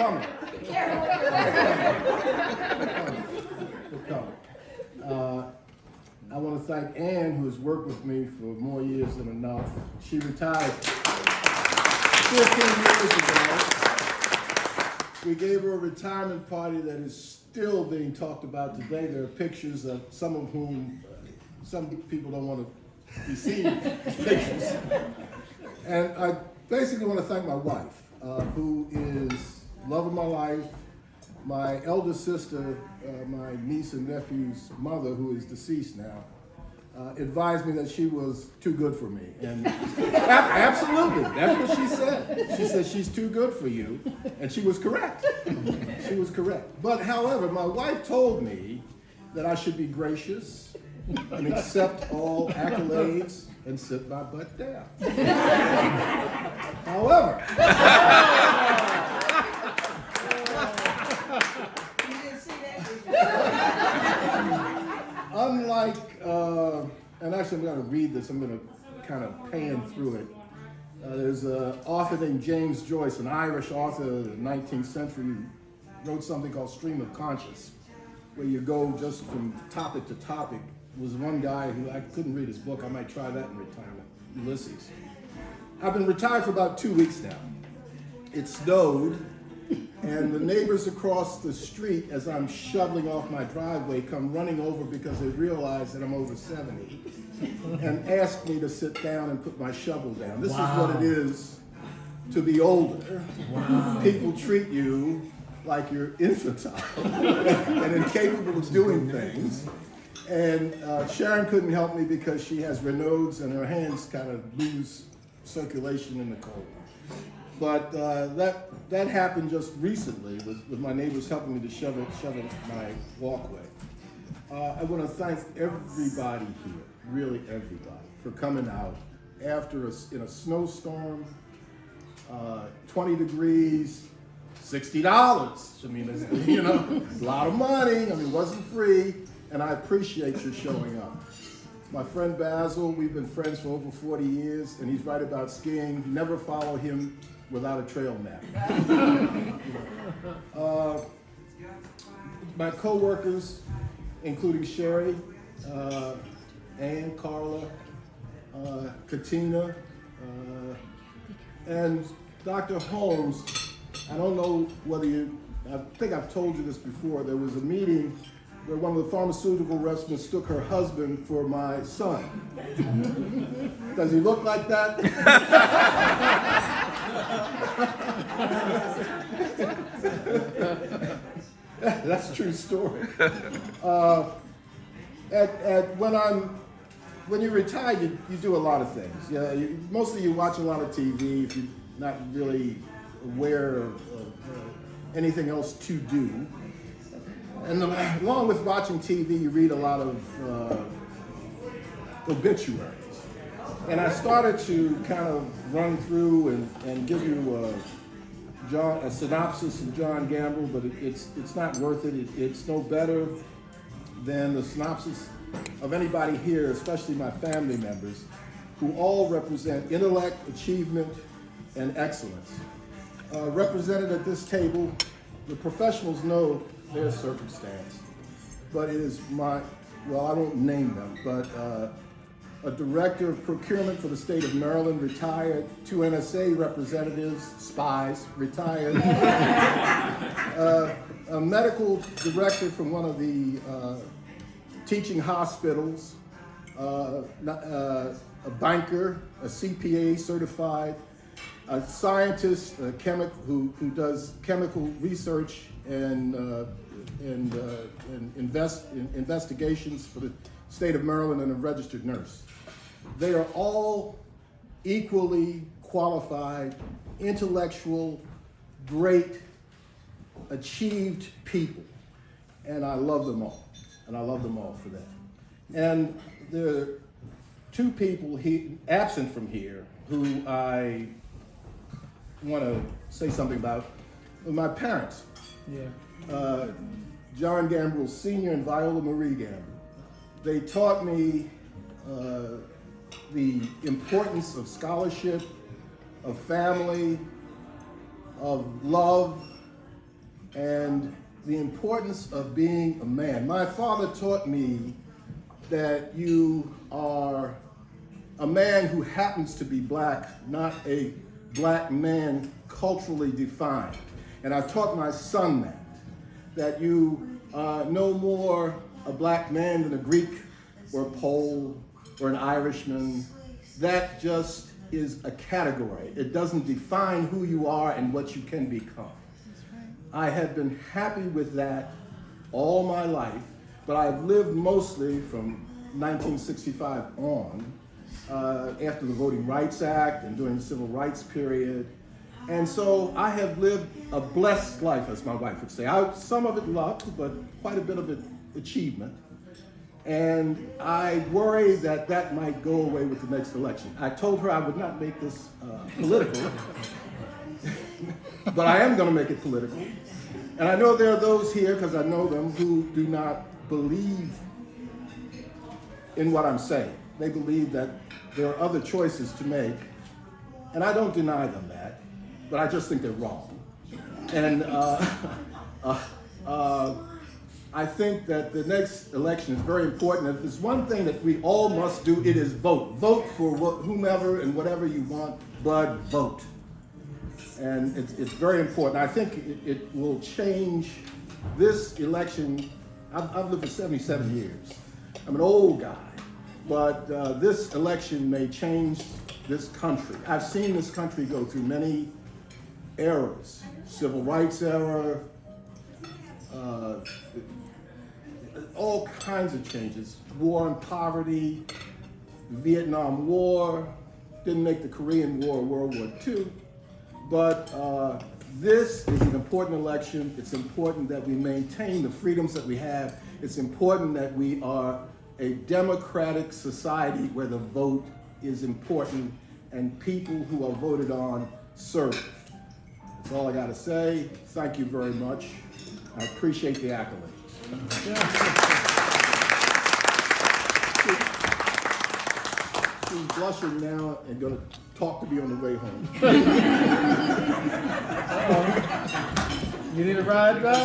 coming. I want to thank Ann, who has worked with me for more years than enough. She retired 15 years ago. We gave her a retirement party that is still being talked about today. There are pictures of some of whom, some people don't want to be seen as pictures. And I basically want to thank my wife, who is love of my life. My elder sister, my niece and nephew's mother, who is deceased now, advised me that she was too good for me. And absolutely, that's what she said. She said, she's too good for you. And she was correct. She was correct. But however, my wife told me that I should be gracious and accept all accolades and sit my butt down. However, unlike, and actually I'm going to read this, I'm going to kind of pan through it. There's an author named James Joyce, an Irish author of the 19th century, who wrote something called Stream of Conscience, where you go just from topic to topic. There was one guy who, I couldn't read his book, I might try that in retirement, Ulysses. I've been retired for about 2 weeks now. It snowed, and the neighbors across the street, as I'm shoveling off my driveway, come running over because they realize that I'm over 70 and ask me to sit down and put my shovel down. This is what it is to be older. People treat you like you're infantile and incapable of doing things. And Sharon couldn't help me because she has Raynaud's and her hands kind of lose circulation in the cold. But that happened just recently with my neighbors helping me to shovel my walkway. I want to thank everybody here, really everybody, for coming out after in a snowstorm, 20 degrees, $60. I mean, it's, a lot of money. I mean, it wasn't free, and I appreciate you showing up. My friend Basil, we've been friends for over 40 years, and he's right about skiing. Never follow him without a trail map. My co-workers, including Sherry, Ann, Carla, Katina, and Dr. Holmes. I don't know whether I think I've told you this before. There was a meeting where one of the pharmaceutical reps mistook her husband for my son. Does he look like that? That's a true story. When you retire, you do a lot of things. Yeah, mostly you watch a lot of TV if you're not really aware of anything else to do. And along with watching TV, you read a lot of obituaries. And I started to kind of run through and give you a synopsis of John Gamble, but it's not worth it. It's no better than the synopsis of anybody here, especially my family members, who all represent intellect, achievement, and excellence. Represented at this table, the professionals know their circumstance, but it is I won't name them, but a director of procurement for the state of Maryland, retired, 2 NSA representatives, spies, retired, a medical director from one of the teaching hospitals, a banker, a CPA certified, a scientist, a chemic who does chemical research and investigations for the state of Maryland, and a registered nurse. They are all equally qualified, intellectual, great, achieved people. And I love them all. And I love them all for that. And there are 2 people absent from here who I want to say something about. My parents. Yeah. John Gamble Sr. and Viola Marie Gamble. They taught me the importance of scholarship, of family, of love, and the importance of being a man. My father taught me that you are a man who happens to be black, not a black man culturally defined. And I taught my son that you are no more a black man than a Greek or a Pole or an Irishman. That just is a category. It doesn't define who you are and what you can become. I have been happy with that all my life, but I've lived mostly from 1965 on, after the Voting Rights Act and during the Civil Rights period. And so I have lived a blessed life, as my wife would say. Some of it luck, but quite a bit of it achievement. And I worry that that might go away with the next election. I told her I would not make this political, but I am going to make it political. And I know there are those here, because I know them, who do not believe in what I'm saying. They believe that there are other choices to make, and I don't deny them that, but I just think they're wrong. And I think that the next election is very important. If there's one thing that we all must do, it is vote. Vote for whomever and whatever you want, but vote. And it's very important. I think it will change this election. I've lived for 77 years. I'm an old guy, but this election may change this country. I've seen this country go through many eras. Civil rights era, all kinds of changes. War on poverty, Vietnam War, didn't make the Korean War, World War II. But this is an important election. It's important that we maintain the freedoms that we have. It's important that we are a democratic society where the vote is important and people who are voted on serve. That's all I got to say. Thank you very much. I appreciate the accolades. She's blushing now and going to talk to me on the way home. You need a ride, Bob?